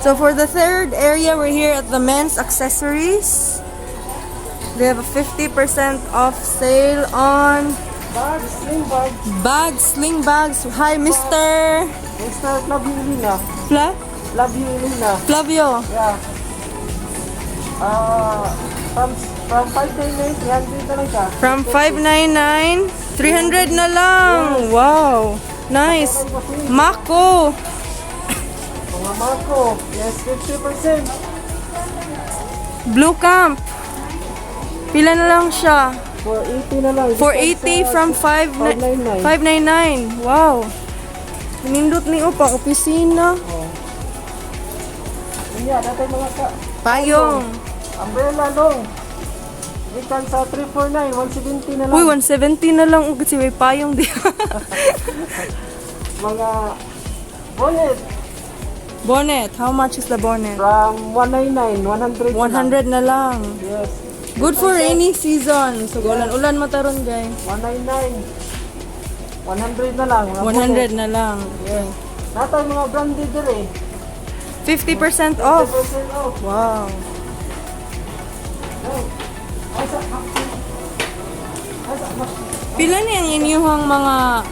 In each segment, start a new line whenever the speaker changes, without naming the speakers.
So for the third area, we're here at the men's accessories. They have a 50% off sale on
Bags, sling bags.
bags, sling bags. Hi, Mr.
Mr. Love you, Lina. Love you, Lina.
Flavio.
Yeah. From 599, 300 na lang ka.
From 599, 300 na lang. Wow. Nice. Mako.
Mga Marco. Yes, 50%.
Blue Camp. Pila na lang siya?
480 na lang.
480 from
599.
599. Wow. Nindot ni Opa, opisina.
Yan, dati mga
Payong.
umbrella long. Ikan sa 349, 170 na lang.
Uy, 170 na lang. Kasi may payong di.
Mga bonnet.
Bonnet. How much is the bonnet?
From 199, 100 na lang.
100 na lang.
Yes.
Good for rainy season. So, ulan mataron, guys.
199. 100 na lang. mga
100 na lang.
Yes. Natay mga branded din eh.
50% off.
50% off.
Wow. Pila ni ang inyong mga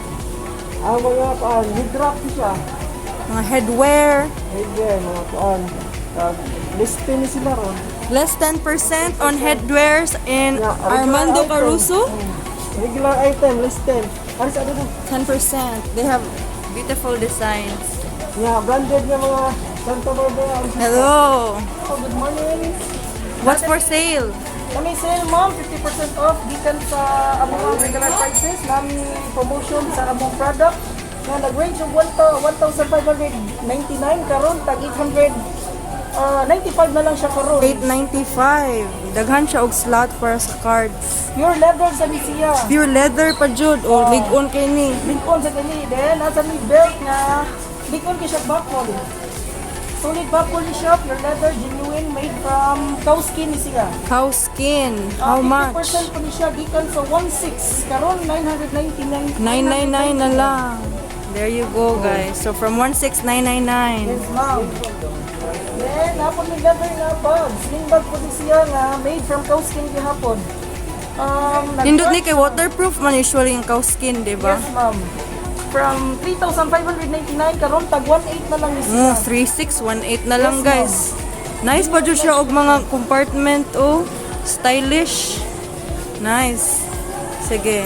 Mga kuan, hidrop siya.
headwear?
Hidrop, mga kuan. Listin ni sila ron.
Less 10% on headwears in
Yeah,
Armando
regular
Caruso?
item. Regular item, listin. Ano sa ano?
10%. They have beautiful designs.
Yeah, branded nga mga Santa Barbara.
Hello.
Oh, good morning.
What's for sale?
Kami sale ma'am, 50% off gikan sa among regular prices. Nami promotion sa among product nga nag-range of 1,599 karon tag 895 na lang siya karon.
895. Daghan siya og slot para sa cards.
Pure leather sa Misia.
Pure leather pa jud o lig-on kay ni.
Ligon sa kani. Then nasa may belt nga ligon kay siya buckle. Solid buckle ni siya, pure leather, genuine, made from cow skin ni siya.
Cow skin. How much?
50% po ni siya gikan sa 16 karon 999.
999 na lang. There you go, guys. So from 16,999.
Yes, ma'am. Then, napon may leather nga bag. Sling bag po ni siya nga made from cow skin gihapon.
Nindot ni kay waterproof man usually yung cow skin, di ba?
Yes, ma'am. From 3,599 karon tag 18 na lang ni siya.
3618 na lang,
Yes,
guys. Nice pa jud siya og mga compartment stylish. Nice. Sige.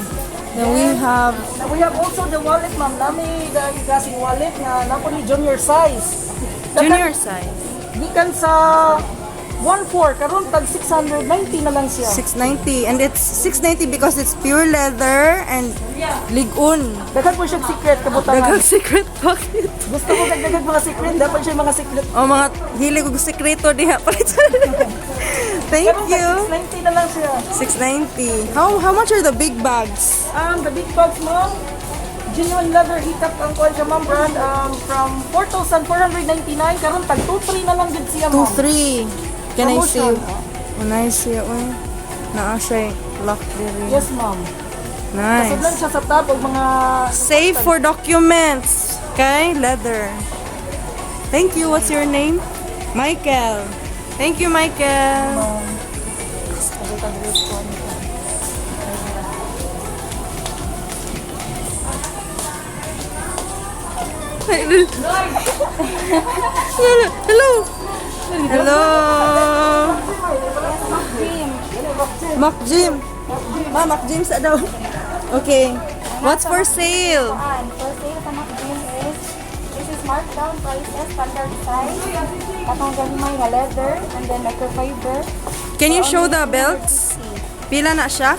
Then we have
We have also the wallet, ma'am. Nami the klaseng wallet nga napon ni junior size.
junior size.
Gikan sa 1.4 karon tag 690 na lang siya.
690 and it's 690 because it's pure leather and lig-on.
Daghan po siya secret kabutangan.
Daghang secret pocket.
Gusto ko dagdag mga secret, dapat siya mga secret.
O mga hilig og sekreto diha palit. Thank
Karon
you.
tag 690 na lang siya.
690. How much are the big bags?
The big bags, ma'am. Genuine leather hiccup ang kuan siya, ma'am, brand from 4,499 karon tag 23 na lang gid siya, ma'am.
2-3. Can I see?
Promotion.
Oh, nice siya. Naa siya lock diri.
Yes, ma'am. Kasablan
Nice.
siya sa top og mga
Safe for documents. Okay? Leather. Thank you. What's your name? Michael. Thank you, Michael. Hello. Hello. Mac Jim. Mac Jim sa daw. Okay. What's for sale?
For sale sa McDean is, this is marked down prices, standard size. Katong ganimay nga leather, and then microfiber.
Can you show the belts? Pila na siya?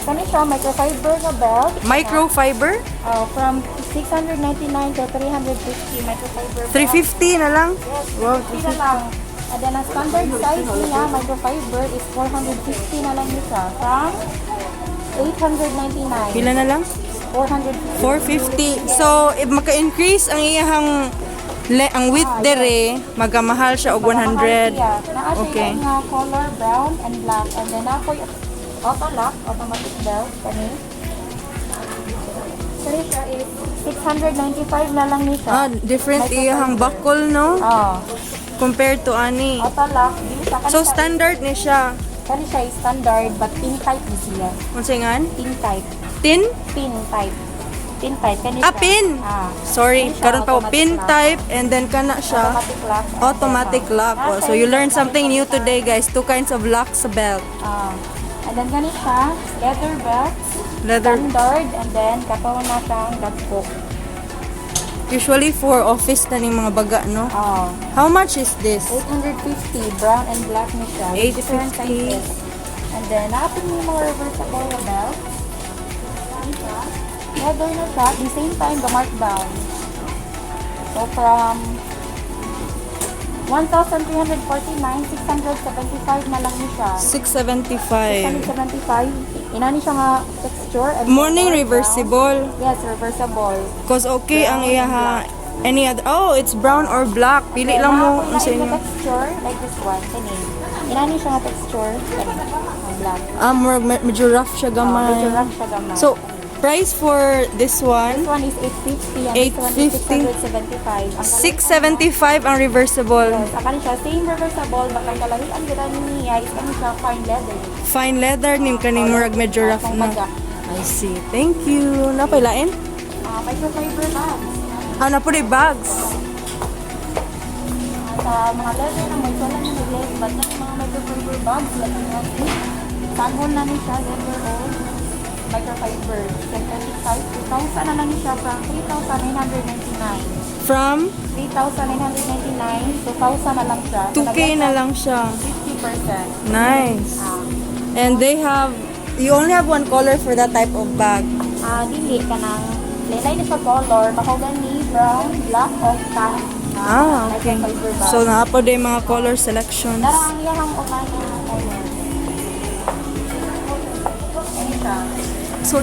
Kani siya, microfiber na belt.
Microfiber?
From 699 to 350 microfiber belt.
350 na lang?
Yes,
Wow,
350 na lang. And then, ang standard size niya, microfiber, is 450 na lang siya. From 899.
Pila na lang?
450.
450. So, if maka-increase ang iyahang ang width dere, magamahal siya og 100. Okay.
Okay. Nga color brown and black. And then ako auto lock, automatic belt. Kani. Kani siya is 695 na lang ni siya.
Different iyahang buckle, no? Compared to ani.
Auto lock. Dili sa
So, standard ni siya.
Kani siya is standard but pin type ni siya.
Unsa nga?
Pin type.
Tin?
Pin type. Pin type. Kani siya.
Pin! Sorry,
Kani siya,
karon pa ko.
automatic
Pin
lock.
type and then kana siya.
Automatic lock.
Automatic lock. Oh, so, you learned something new today, guys. 2 kinds of locks sa belt.
And then gani siya, leather belt,
Leather.
standard, and then katawan na siyang dagpo.
Usually for office na ning mga baga, no? How much is this?
850, brown and black na siya. with different
850.
sizes. And then, naapin mo yung mga reversible na belt. Leather na siya, at the same time, the markdown. So, from 1,349, 675 na lang niya siya.
675.
675. Inani siya nga texture. and
Morning
color
reversible.
brown. Yes, reversible.
Cause okay ang iyaha. Any other? Oh, it's brown or black. Pili lang mo ang sa
Kung
inyo.
texture, like this one, kani. Inani siya nga texture, kani, ang black.
More medyo rough siya gamay.
Medyo rough siya gamay.
So, price for this
This
one,
one is 850 and this one is
850.
675. Ang
675 ang reversible.
Akan siya, same reversible, baka kalahian gila niya, is kani siya fine leather.
Fine leather nim kaning murag medyo rough
Ang
na.
baga.
I see. Thank you. Napailain?
Microfiber bags.
Na po bags.
Sa mga leather na may wala na nag-leather, but na mga microfiber bags, like nga, sanhol na ni siya, leather o microfiber. 2,000 na lang ni siya from 3,999.
From
3,999 to 1,000 na lang siya.
2K na lang siya.
50%.
Nice. And they have, you only have one color for that type of bag.
Dili ka ng laylay na sa color, mahogany, brown, black, o tan.
Okay.
Microfiber bag.
So, naapo din mga color selections.
Dara ang iyahang ukay ng color. Ano siya?
So,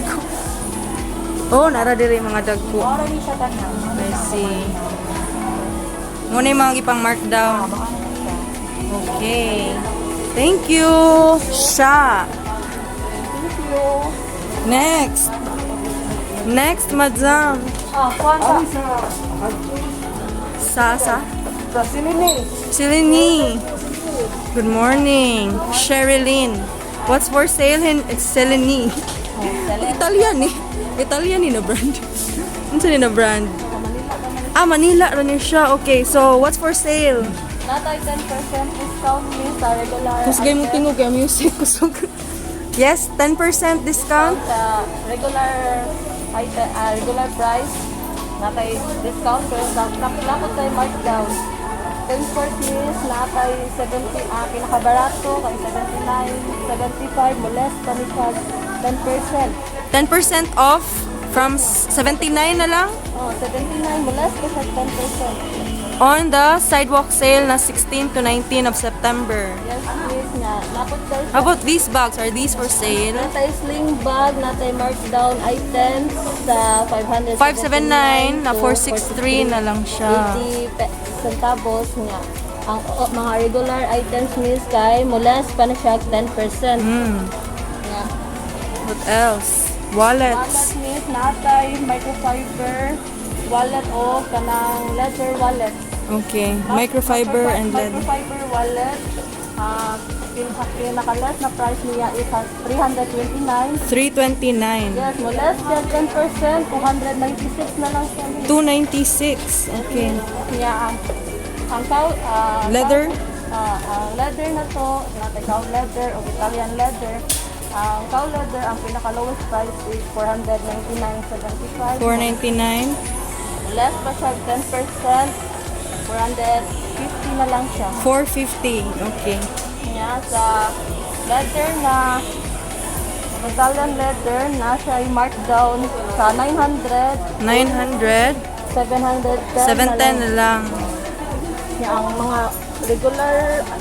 oh, nara diri mga dagko.
Mora ni siya tanan.
I see. Muna yung mga ipang markdown.
Baka na siya.
Okay. Thank you, Sha.
Thank you.
Next. Next, madam.
Kwanza.
Sasa. Silini. Good morning. Sherilyn. What's for sale? It's Seleni. Italian eh. Italian na brand. Ano sa na brand? Manila rin siya. Okay, so what's for sale?
Natay 10% discount niyo sa regular
Kusgay mo tingog yung music. Kusog. Yes, 10% discount.
sa regular item, regular price. Natay discount pero sa kapilapot tayo markdown. 10 pieces, natay 70, pinakabarato kay 79, 75, molest kami sa 10%.
10% off from 79 na lang.
79, molest ko sa 10%.
On the sidewalk sale na 16 to 19 of September.
Yes, please nga. Napot tayo
How about these bags? Are these for sale?
natay sling bag, natay markdown items sa
579 na 463 na lang siya.
80 centavos nga. Ang mga regular items miss kay mulas pa na siya 10%. Nga.
What else?
Wallet
Wallets.
miss natay microfiber wallet o kanang leather wallet.
Okay. Microfiber and leather.
Microfiber wallet. Pinaka-less na price niya is 329.
329.
Yes, mulas siya 10%, 296 na lang siya.
296. Okay.
Niya ang
Leather?
leather na to, natay cow leather o Italian leather. Ang cow leather, ang pinaka-lowest price is 499.75.
499.
Less pa siya 10%, 450 na lang siya.
450. Okay.
Niya sa leather na Italian leather, na siya ay markdown sa 900,
900.
710
710 na lang.
Ang mga regular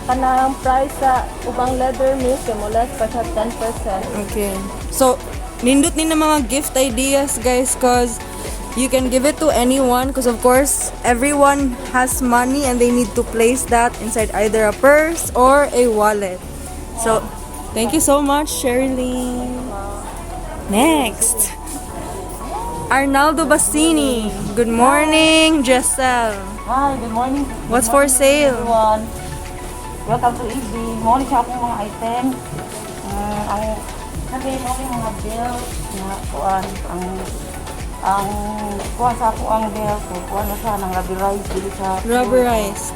kanang price sa ubang leather miss, kaya mo less pa siya 10%.
Okay. So, nindot ni na mga gift ideas, guys, cause you can give it to anyone because of course everyone has money and they need to place that inside either a purse or a wallet. So, thank you so much, Sherilyn. Next, Arnaldo Bassini. Good morning, Jessel.
Hi, good morning.
What's for sale?
Everyone. Welcome to EB. Morning siya akong mga item. Ang sabihin mo yung mga bills na kuan ang kuha sa ako ang bills so kuha na siya ng rubberized dili siya
Rubberized.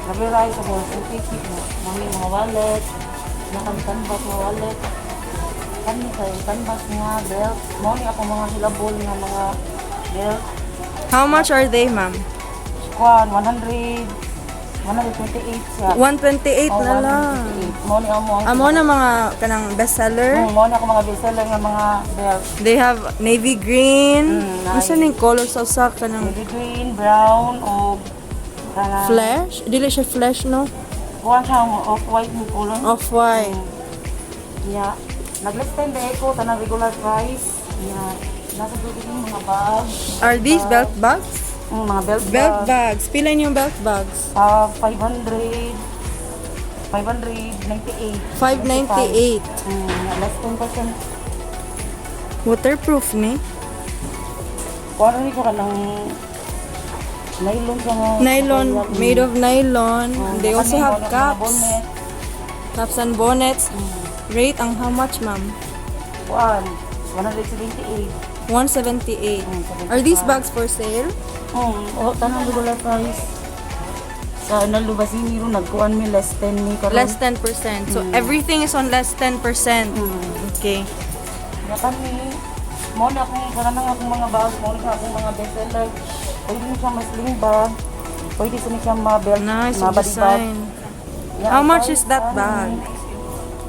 rubberized ako synthetic na mga wallet canvas na wallet kami sa canvas nga belt morning ako mga hilabol nga mga belt
How much are they, ma'am?
kuan 128 siya
128 na lang.
morning ako
Amo na mga kanang bestseller.
morning ako mga bestseller nga mga belt
They have navy green.
nice.
Ano ning color sa usa kanang
navy green brown o kanang
flesh? Dili siya flesh, no?
kuha siya off-white ni color.
Off-white.
Yeah. Nag-list time ba ko tanang regular price. Yeah. Nasa duty yung mga bags.
Are these belt bags?
Mga belt
Belt
bag.
bags. Pila yung belt bags?
500. 598.
598.
Less 10%.
Waterproof ni?
Kuha rin ko ka ng nylon sa mga.
Nylon, made of nylon. They also have
Bonnet.
caps. Caps and bonnets. Rate ang how much, ma'am?
Kuhaan. 178.
178. Are these bags for sale?
Tanang regular price. Sa Nalubasini ro nagkuan mi less 10 ni karon.
Less 10%. So everything is on less 10%. Okay.
Ya kami mo na akong kanang akong mga bag, mo na akong mga bestseller. Pwede ni siya sling bag. Pwede sa ni siya belt,
Nice
body bag.
design.
Yeah,
How
ang
much
price
is that
ani-
bag?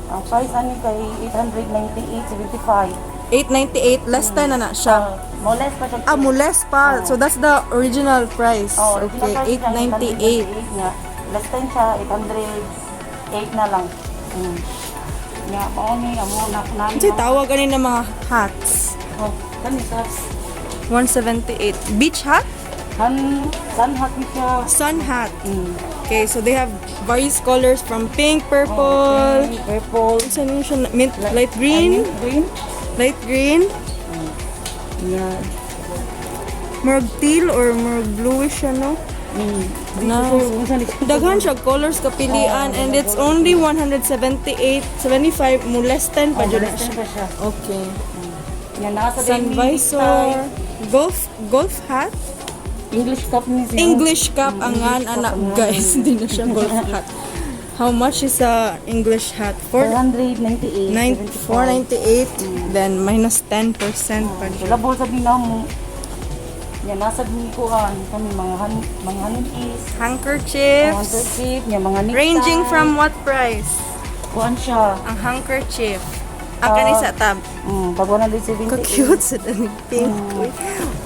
Ang price ani kay 898.75.
898. Less 10 na na siya.
Mo less pa siya.
Ah, mules pa. So that's the original price.
Oh,
Okay, 898.
nga. Less 10 siya 808 na lang. Nga mao ni amo na namin.
Kasi tawag kanina mga hats.
Kanita
178. Beach hat?
sun hat ni siya.
Sun hat. Okay, so they have various colors from pink, purple,
Purple.
saan yun siya? Mint, light green,
Green.
light green,
Yeah.
murag teal or murag bluish siya, no? Nice. Daghan siya colors kapilian and it's only 178.75 mo less 10 pa dyan na siya.
siya.
Okay.
Yan, nasa
Sun visor, golf hat,
English cup ni siya.
English cap angan anak guys, hindi na siya golf hat. How much is a English hat?
498.
498, then minus 10% pa dyan.
Labol sa binamo. Yan, nasa binikuhan. Kami mga hanis.
Handkerchiefs,
Handkerchief. Yan, mga necktie.
ranging from what price?
Kuhan siya.
Ang handkerchief. Ang kanay sa tab.
Pag 178.
Ka-cute sa danig pink.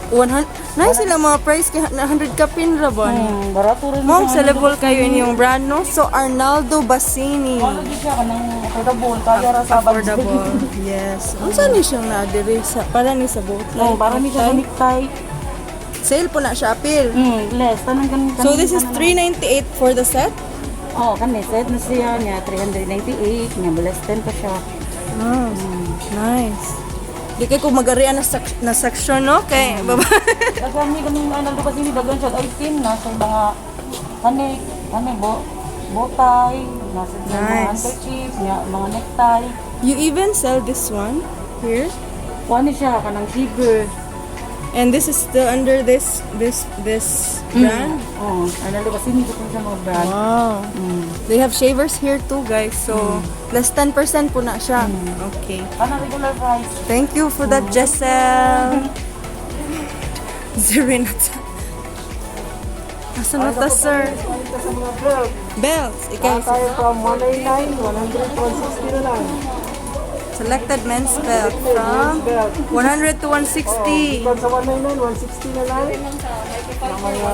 100. Nice sila mga price kaya na 100 ka pin rabon.
Barato rin.
Mom, sa level kayo inyong brand, no? So, Arnaldo Bassini.
Ano di siya kanang affordable. Kaya ra sa budget.
Affordable. Yes. Ang saan ni siyang na-adere sa, para ni sa boat life?
Para ni siya sa necktie.
Sale po na siya, appeal.
Less. Tanang ganun.
So, this is 398 for the set?
Oh, kan set na siya niya 398, niya less 10 pa siya.
Oh, nice. Di kay ko mag-arian na section, no? Kay, baba.
Dagan ni ganun ano kasi ni dagan siya item na sa mga botay, nasa mga
Nice.
handkerchief, mga necktie.
You even sell this one here?
Kuha ni siya kanang sugar.
And this is still under this brand?
Oh, ano kasi ni ko sa mga brand.
Wow. They have shavers here too, guys. So, less 10% po na siya. Okay.
Kanang regular price.
Thank you for that, Jessel. Zerenata. Asan na ta, sir?
Ito sa mga belt.
Belts. Ikaw.
Tayo from 199, 100, 160 na lang.
Selected men's belt from 100 to 160.
Ikan sa 199, 160 na lang. Na mga,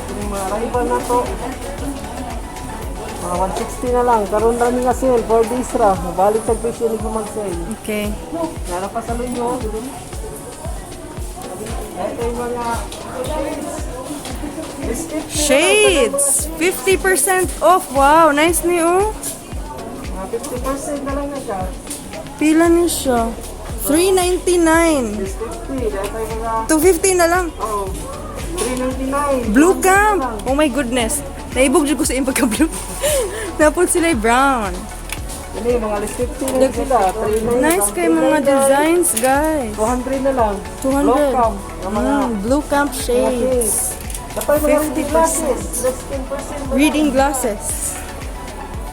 yung mga rival na to. Mga 160 na lang. Karoon na nga sale, 4 days ra. Balik sa presyo ni mag-sale.
Okay.
Meron pa sa lunyo. Ito yung mga
Shades! 50% off. Wow, nice ni oh.
mga 50% na lang na siya.
Pila ni siya? 399.
50. Ito yung mga,
250 na lang.
399.
Blue cam. Oh my goodness. Naibog dyan ko sa iyong pagka-blue. Napod sila yung brown.
Hindi, mga list 50 na sila. 399.
Nice kay mga designs, guys.
200 na lang.
200.
Low cam. Yung mga
Blue camp shades.
Dapat mga
50%.
reading glasses. Less 10% na
Reading glasses.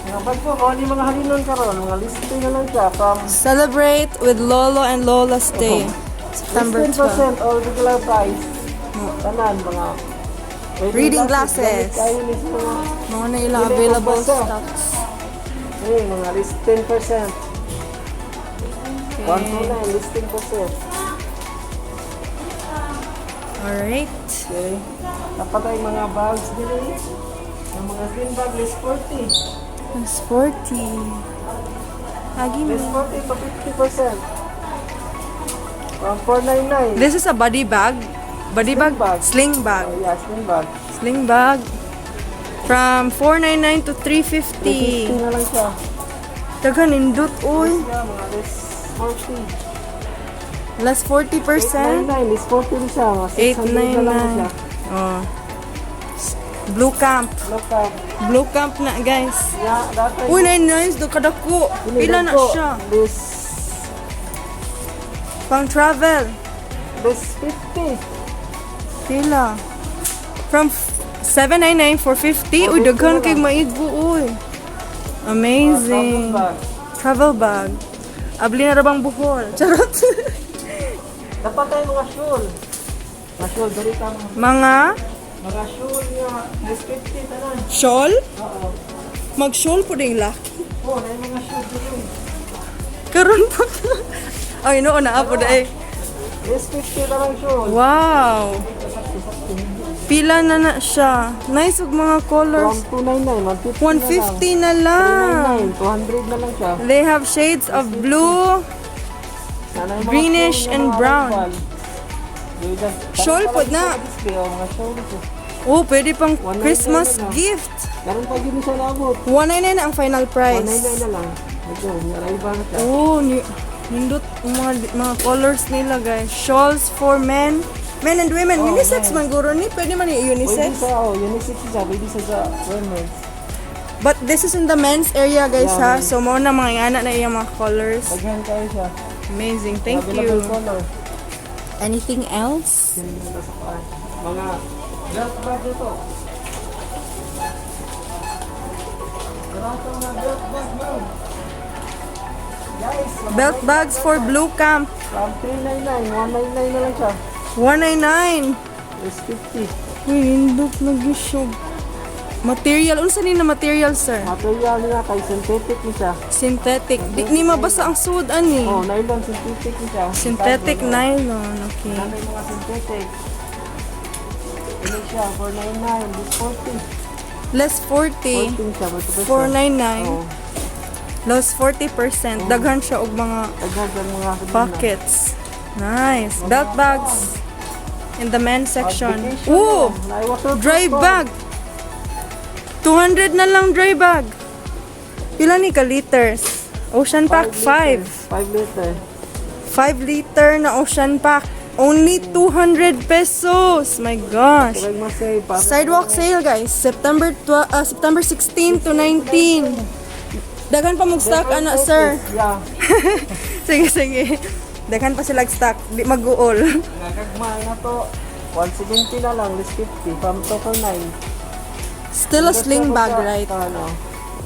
Mga bag po, kung ano yung mga halinon karon, mga listing na lang siya from
Celebrate with Lolo and Lola's Day. September 12.
15% all regular price. Tanan, mga
Reading glasses.
Kaya ni sa mga,
Mga na ilang available stocks.
mga list 10%. 129, listing percent.
Alright.
Okay. Dapat ay mga bags din. Yung mga green bag, list 40.
Sporty. Lagi mo.
List 40 to 50%. From 499.
This is a body bag. Body bag?
bag.
Sling bag.
Oh, yeah, green bag.
Sling bag. From 499 to
350
350.
na lang siya.
Dagan indot, oy.
Yeah, mga list 40.
Less 40%.
899, list 40 na siya. Mga 600 na lang na siya.
899. Oh. Blue camp.
Look up.
Blue camp na, guys.
Yeah, dati.
Uy, nice. Do kadako. Pila na siya.
This
Pang travel.
50.
Pila. From 799 for 50. Uy, daghan kay maigo, uy. Amazing. Travel bag. Abli na rabang buhol. Charot.
Dapat tayo mga shawl. Mga shawl, dali kang
Mga
mga shawl nga. This 50 tanan.
shawl?
Oo.
Mag-shawl po din laki.
Oo, na yung mga shawl dito.
Karon po. Ay, no, naapo na eh.
This 50 na lang shawl.
Wow. Pila na siya. Nice og mga colors.
From 299, 150
150 na
na lang.
lang.
200 na lang siya.
They have shades of blue,
Sana yung mga
greenish,
shawl
and
na mga
brown.
rival.
Shawl po na.
Display, oh, mga shawl ito.
Oh, pwede pang
199
Christmas
na lang.
gift.
Meron pa din siya naabot.
199 ang final
199
price.
na lang. Ito, may rival na siya.
Oh, nindot ang mga colors nila, guys. Shawls for men. Men and women. Unisex man guro ni. Pwede man
Pwede
unisex.
sa, unisex siya. Pwede sa women's.
But this is in the men's area, guys, ha. So, mo na mga ingana na iyang mga colors.
Pagyan kayo siya.
Amazing. Thank
Available
you.
color.
Anything else?
Yan yung nasa paan. Mga belt bag ito. Maraming mga belt bag mo. Guys,
Belt bags for blue camp.
from 399, 199 na lang siya.
199.
Is 50.
Uy, hindot nag-issue. Material. Unsa ni na material, sir?
Material niya kay synthetic ni siya.
Synthetic. Di ni mabasa ang sud ani.
Oh, nylon synthetic ni siya.
Synthetic nylon. Okay.
Ano yung mga synthetic? Ano siya? 499, this 40.
Less 40.
14 siya, 40%.
499.
Oh,
Less 40%. Daghan siya og mga
agad ang mga
pockets. Nice. Belt bags in the men's section.
Application
Ooh!
na. Waterproof
Dry
pa.
bag. 200 na lang dry bag. Pila ni ka liters? Ocean pack 5.
5 liter.
5 liter na ocean pack. Only 200 pesos. My gosh.
Huwag masay para
Sidewalk sale, guys. September 16 to 19. Daghan pa mag-stock, ana, sir.
Yeah.
Sige, sige. Daghan pa sila stock. Di mag-uol.
Nagagmay na to. 170 na lang, list 50. From total 9.
Still a sling bag, right?
Ano?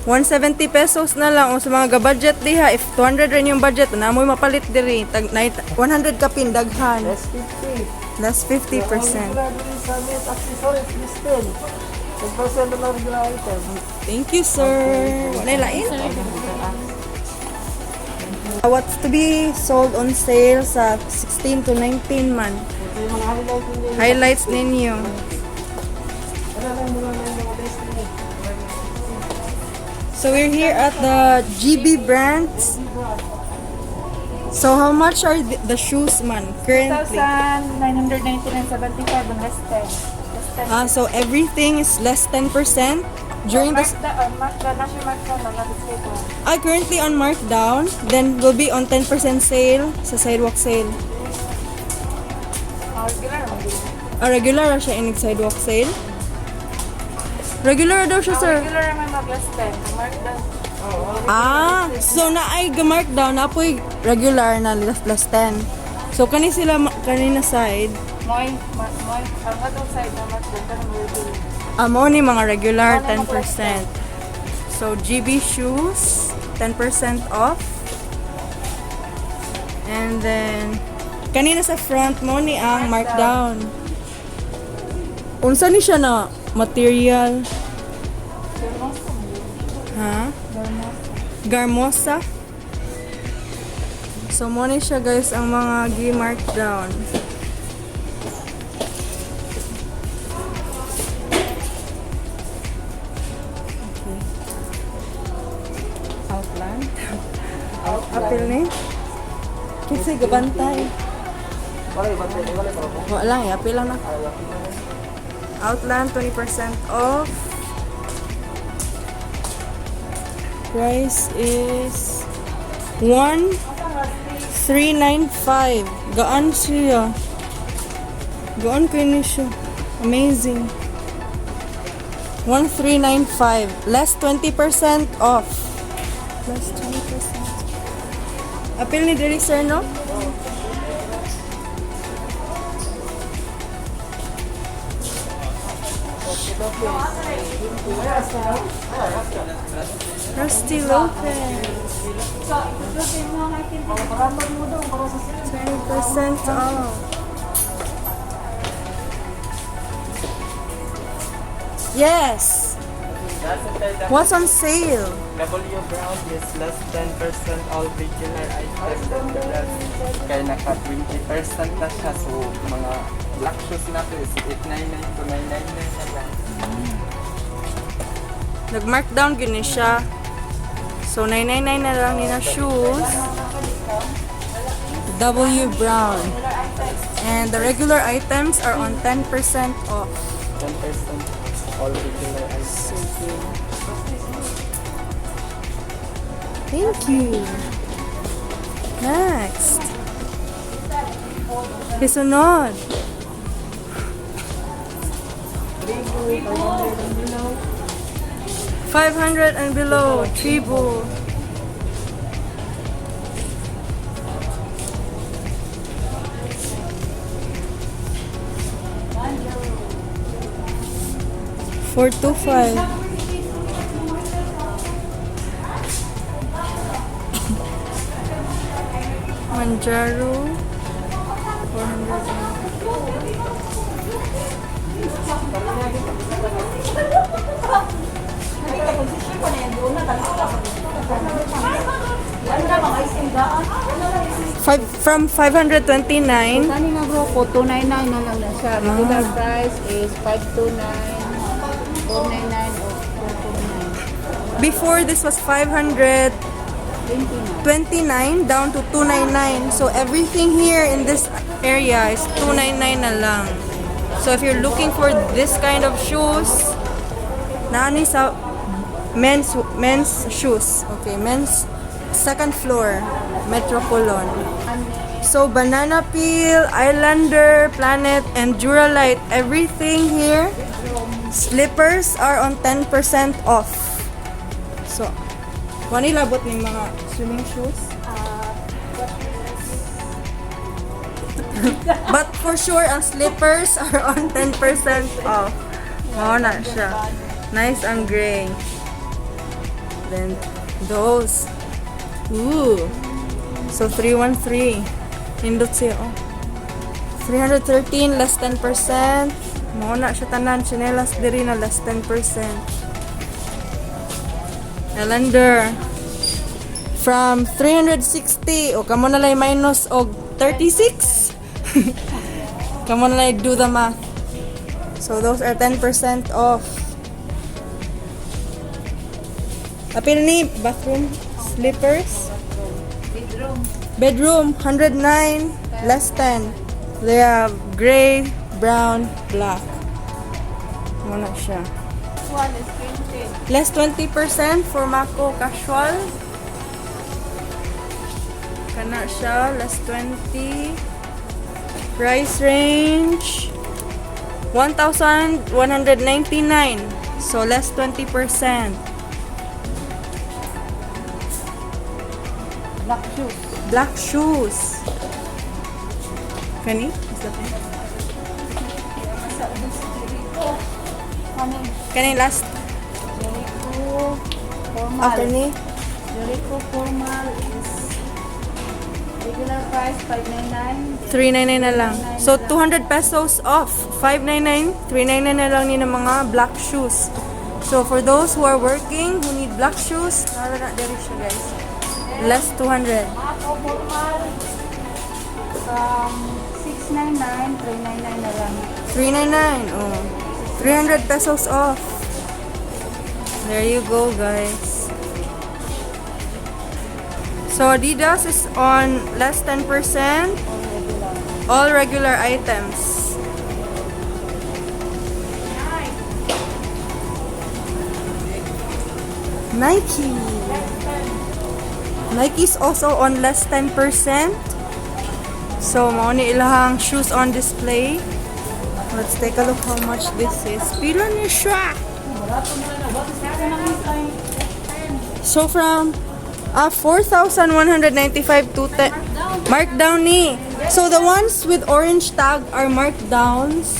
170 pesos na lang. O sa mga ga-budget diha, if 200 rin yung budget, na mo'y mapalit diri. 100 ka pin, daghan.
List 50.
That's 50%.
Regular din sa net accessories, list 10. 10% na regular item.
Thank you, sir. Wala lain? What's to be sold on sale sa 16 to 19 man?
Ito yung mga highlight nila.
Highlights ninyo.
Ano lang mga best nila.
So we're here at the GB brands. So how much are the shoes man currently?
2,999.75 on less 10.
So everything is less 10% during the currently on markdown, then will be on 10% sale sa sidewalk sale. Regular ra siya in sidewalk sale. Regular daw siya, sir.
Regular naman mag-less 10. Markdown.
So na ay ga-markdown na po regular na less 10. So kanina side.
Moy, ang atong side na markdown ka ng regular.
Amo ni mga regular 10%. So GB shoes 10% off. And then kanina sa front mo ni ang markdown. Unsa ni siya na material? Ha? Garmosa. So mo ni siya guys ang mga gi-markdown. Outland. Apil ni. Kasi gabantay. Wala lang, apil lang na. Outland 20% off. Price is 1,395. Gaan siya. Gaan kayo ni siya. Amazing. 1,395. Less 20% off. Less 20%. Apil ni diri sir, no? Rusty Lopez. 20% off. Yes. What's on sale?
W Brown is less 10% all regular items and the rest kaya naka 20% na siya. So mga black shoes na to is 899 to 999 na lang.
Nag-markdown gini siya. So 999 na lang nina shoes. W Brown. And the regular items are on 10% off.
10% all regular items.
Thank you. Next. Kisunod. 500 and below. Tribu. $425. Manjaro 400. From 529.
Kani nga bro po, 299 na lang na siya. Regular price is 529, 499 or 429.
Before this was 529 down to 299. So everything here in this area is 299 na lang. So if you're looking for this kind of shoes, nani sa men's shoes. Okay, men's second floor, Metro Colon. So Banana Peel, Islander, Planet, and Duralite, everything here. Slippers are on 10% off. So, kung labot ng mga swimming shoes? But for sure, ang slippers are on 10% off. Oo na siya. Nice ang gray. Then, those. Ooh. So, 313. Indot siya, oh. 313, less 10%. Mo na siya tanan. Chinelas diri na less 10%. Islander. from 360 o kamo na lang minus og 36. Kamo na lang do the math. So those are 10% off. Apil ni bathroom slippers. Bedroom 109 less 10. They have gray, brown, black. Muna siya.
This one is 20.
Less 20% for Mako Casual. Kana siya, less 20. Price range 1,199. So less 20%.
Black shoes.
Black shoes. Kani? Is that it? Kani last
Jericho formal.
after ni?
Jericho formal is regular price 599.
399 na lang. So 200 pesos off. 599, 399 na lang ni ng mga black shoes. So for those who are working, who need black shoes, nara na diri siya guys. Less 200.
Ako formal from 699, 399 na lang.
399. Oh. 300 pesos off. There you go, guys. So Adidas is on less 10%. All regular items. Nike. Nike's also on less 10%. So, mao ni ilahang shoes on display. Let's take a look how much this is. Pila ni siya? So, from 4,195 to markdown ni. So, the ones with orange tag are markdowns.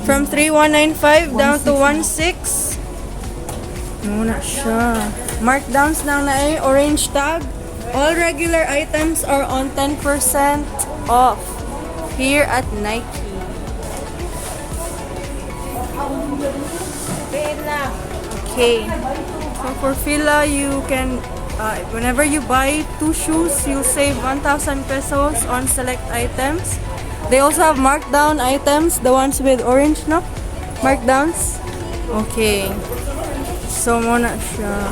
From 3,195 down to 1,600. Muna siya. Markdowns lang na orange tag. All regular items are on 10% off here at Nike. Okay. So for Fila, you can, whenever you buy 2 shoes, you save 1,000 pesos on select items. They also have markdown items, the ones with orange, no? Markdowns. Okay. So, muna siya.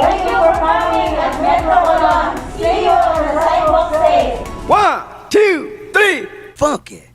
Thank you for coming at Metro Colon. See you on the Sidewalk sale.
1, 2, 3, funky.